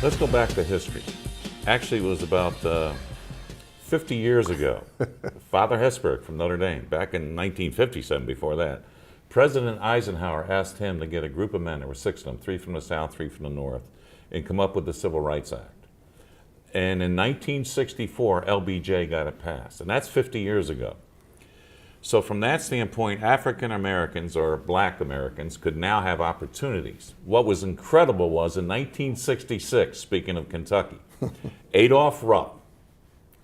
Let's go back to history. Actually, it was about 50 years ago. Father Hesburgh from Notre Dame, back in 1957, before that, President Eisenhower asked him to get a group of men, there were 6 of them, 3 from the South, 3 from the North, and come up with the Civil Rights Act. And in 1964, LBJ got it passed, and that's 50 years ago. So from that standpoint, African Americans or black Americans could now have opportunities. What was incredible was in 1966, speaking of Kentucky, Adolph Rupp,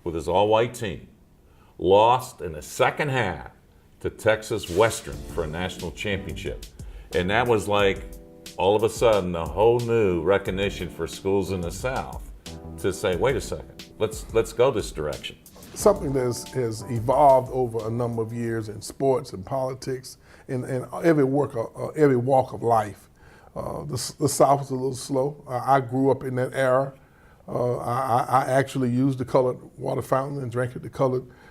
with his all-white team, lost in the second half to Texas Western for a national championship. And that was like, all of a sudden, a whole new recognition for schools in the South to say, wait a second, let's go this direction. Something that has evolved over a number of years in sports and politics and every walk of life. The South was a little slow. I grew up in that era. I actually used the colored water fountain and drank at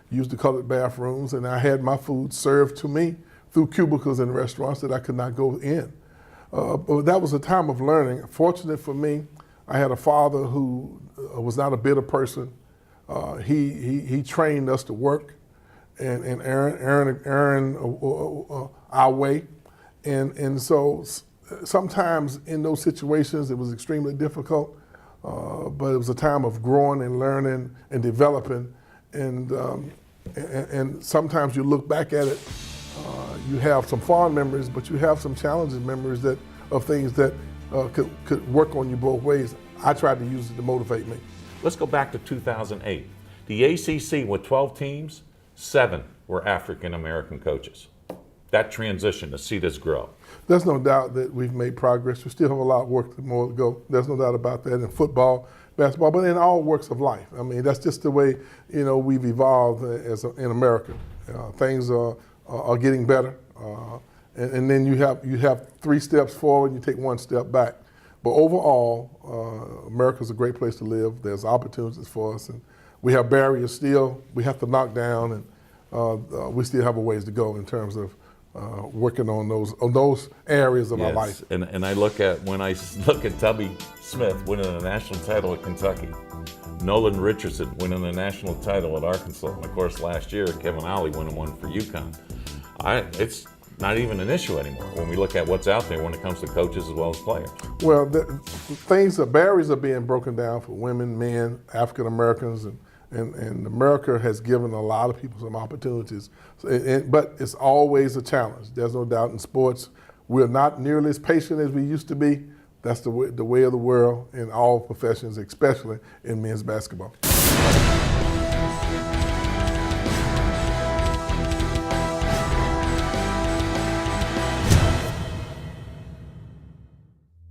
used the colored bathrooms, and I had my food served to me through cubicles in restaurants that I could not go in. But that was a time of learning. Fortunate for me, I had a father who was not a bitter person. He trained us to work and earn our way. And so sometimes in those situations it was extremely difficult, but it was a time of growing and learning and developing. And sometimes you look back at it, you have some fond memories, but you have some challenging memories of things that could work on you both ways. I tried to use it to motivate me. Let's go back to 2008. The ACC with 12 teams, 7 were African American coaches. That transition to see this grow. There's no doubt that we've made progress. We still have a lot of work more to go. There's no doubt about that in football, basketball, but in all works of life. I mean, that's just the way we've evolved in America. Things are getting better, and then you have 3 steps forward and you take 1 step back. But overall, America's a great place to live. There's opportunities for us, and we have barriers still we have to knock down, and we still have a ways to go in terms of working on those areas of our life. And I look at Tubby Smith winning a national title at Kentucky, Nolan Richardson winning a national title at Arkansas, and of course last year Kevin Ollie winning one for UConn. It's not even an issue anymore when we look at what's out there when it comes to coaches as well as players. Well, barriers are being broken down for women, men, African Americans, and America has given a lot of people some opportunities. But it's always a challenge. There's no doubt in sports. We're not nearly as patient as we used to be. That's the way of the world in all professions, especially in men's basketball.